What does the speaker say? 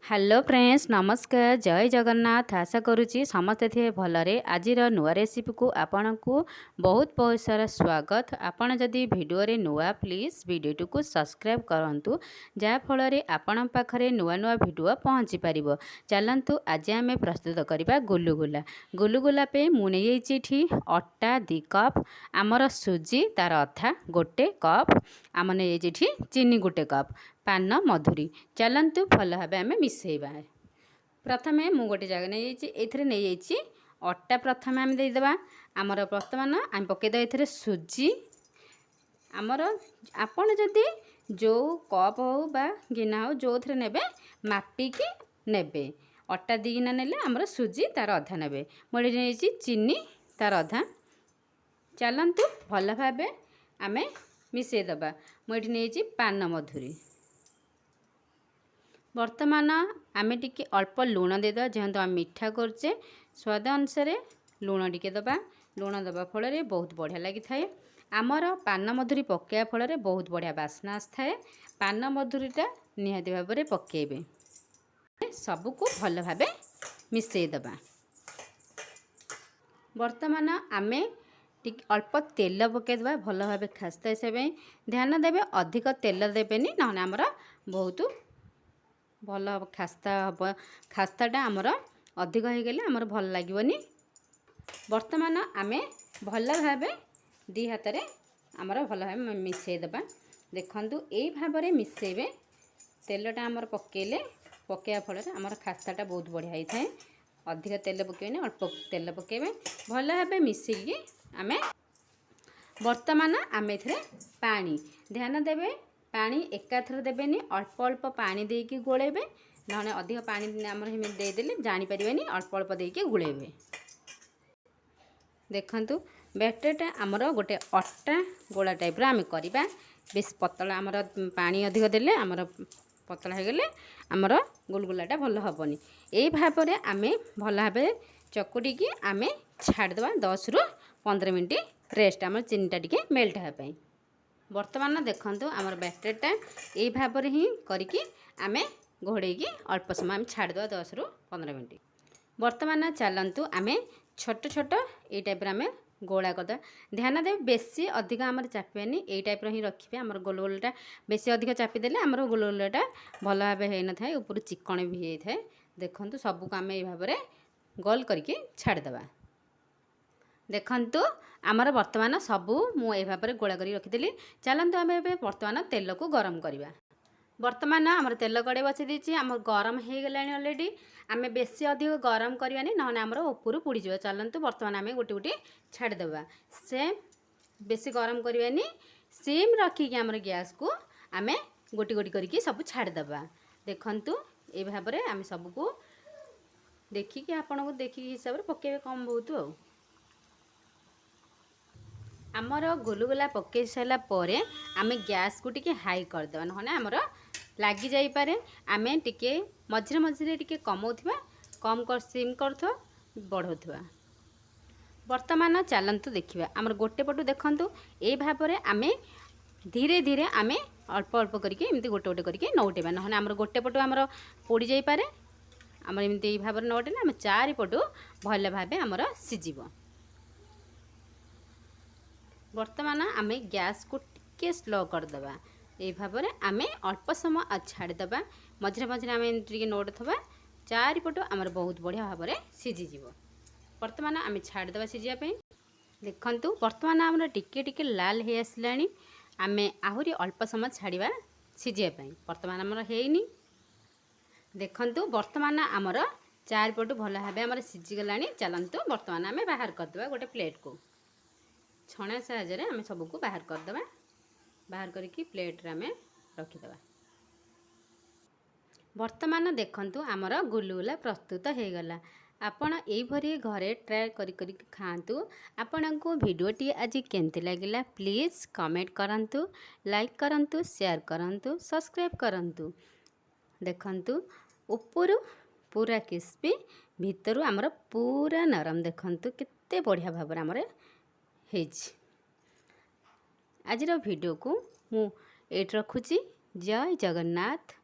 Hello friends नमस्कार जय जगन्नाथ आशा करुच्ची समस्ते थे भलरे आज नुआ रेसिपी को आपण को बहुत बहुत सारा स्वागत। आपण जदि वीडियो रे नुआ प्लीज वीडियो को सब्सक्राइब करंतु जहाँफल आपण पाखरे नुआ नुआ वीडियो पहुँची पारिबो। चलंतु आज आम प्रस्तुत करवा गुलुगुला। गुलुगुला पे मुझे अटा 2 कप आमर सुजी तार अधा गोटे कप आम नहीं चीनी गोटे कप पान मधुरी। चलंतु भल भाव आम मिसेबा। प्रथम मु गोटे जगह नहीं अटा प्रथम आम देदेबा। आमर वर्तमान आम पकईद ए सुजी आमर आपण जदि जो कप हो बा गिना हो जो थे ने मापिकी ने अटा 2 गिना ने आमर सुजी तार अधा ने मुझे चीनी तार अधा। चलंतु भल भाव आम मिसेदेबा। मुझे नहीं पान मधुरी। वर्तमान आम टी अल्प लुण देदेबा जेहेतु आम मीठा करचे स्वाद अनुसार लुण टी दबा। लुण दबा फल बहुत बढ़िया लगी थाए। आमर पान मधुरी पकड़ा फल बहुत बढ़िया बास्ना आए। पान मधुरीटा निहाती भाव में पकेबे। सबको भल भाव मिसेदेबा। वर्तमान आम अल्प तेल पकईदेबा भल भाव खास्ता हिसाब ध्यान देवे। अधिक तेल देवेनि ना आमर बहुत भल खास्ता हम। खास्ताटा आमर अधिक हो गले आमर भल लगे। वर्तमान आम भल भाव 2 हाथ में आमर भल भाव मिसेदेबा। देखंतु यही भाव में मिसेबे। तेलटा आमर पकेले पकड़ा फल आमर खास्ताटा बहुत बढ़िया होता है। अधिक तेल पकेबे अल्प तेल पकेबे भल भाव मिसेकी आम। वर्तमान आम ए पानी ध्यान देवे। पानी एकाथर देवेनि अल्प अल्प पानी देकी गोलेबे ना अधिक पानी आमर देदेले जानीपर अल्प अल्प देकी गोलेबे। देखंतु बैटरटा आमर गोटे अटा गोला टाइप आम करवा। बेस पतला आमर पानी अधिक देले आमर पतला हो गले आमर गुलगुलाटा भल हेनी। यही भाव में आम भल भाव चकुटी आम छाड़देवा 10 ରୁ 15 मिनट रेस्ट आम चीनीटा टी मेल्ट होगापी। वर्तमान देखंतु आमर बैटरटा यही भाव में ही करिकी आम घोड़ेकी अल्प समय आम छाड़देवा 10 ରୁ 15 मिनट। वर्तमान चलंतु आम छोट छोट ये टाइप आम गोला करदे। ध्यान देव बेसी अधिक आमर चापेनि यही टाइप ही रखिए। आमर गोलगोलटा बेसी अधिक चापीदेले आमर गोलगोलटा भल भाव हो न था ऊपर चिकण भी होता है। देखंतु सबको आम यही भाव में गोल करके छाड़देवा। देखंतु आमर वर्तमान सबू मुझे भाव में गोला कर रखीदी। चलते आम वर्तमान तेल को गरम करवा। वर्तमान आमर तेल कड़े बसई देती आम गरम हो गला अलरेडी। आम बेसी अधिक गरम करवानी ना आमर ऊपर पुड़ीज। चलतु वर्तमान आम गोटे गोटे छाड़देवा। से बेसी गरम करवानी सिम रखिकी आमर गैस को आम गोटी गोटी करके सब छाड़देवा। देखंतु ये भाव में आम सबको देखिकी आपन को देखिकी हिसाब से पकेबे कम बहुत आ। आमर गुलगुला पकई सारा आम गैस को टिके हाई करदे ना आमर लगी जापे। आम टिके मझे मझे टिके कमौवा कम कर सिम कर बढ़ौवा। वर्तमान चलतु देखा आमर गोटे पटू देखंतु ये भाव में आम धीरे धीरे आम अल्प अल्प करके एमती गोटे गोटे करके नौटेबा ना आमर गोटे पटू आमर पोड़ी जापे। आमर एमती भाव में नौटेले आम 4 पटू भल भाव आमर सीझिबो। वर्तमान आम गैस को टिके स्लो करदे। ये भाव में आम अल्प समय छाड़देवा। मझे मझे आम टे नोड़वा 4 पटू आमर बहुत बढ़िया भाव में सीझीज। वर्तमान आम छाड़देवा सीझापी। देखंतु वर्तमान आमर टिके टिके लाल हो आसला। आम आहरी अल्प समय छाड़ा सीझापी। वर्तमान आमर हैनी। देखंतु वर्तमान आमर 4 पटू भल भाव आमर सीझीगला। चलतु वर्तमान आम बाहर करदे गोटे प्लेट को। छणा साहाय्य आम सबको बाहर करदे। बाहर करके प्लेट आम रखीदे। वर्तमान देखंतु आमर गुलगुला प्रस्तुत हो गला। आपण यही घरे ट्राए करी खातु। आपण को वीडियोटी आज केमती लगिला प्लीज़ कमेंट करंतु, लाइक करंतु, शेयर करंतु, सब्सक्राइब करंतु। देखंतु ऊपर पूरा क्रिस्पी भीतर आमर पूरा नरम। देखंतु केते बढ़िया भाव में आमर आज वीडियो को मु एट रखुची। जय जगन्नाथ।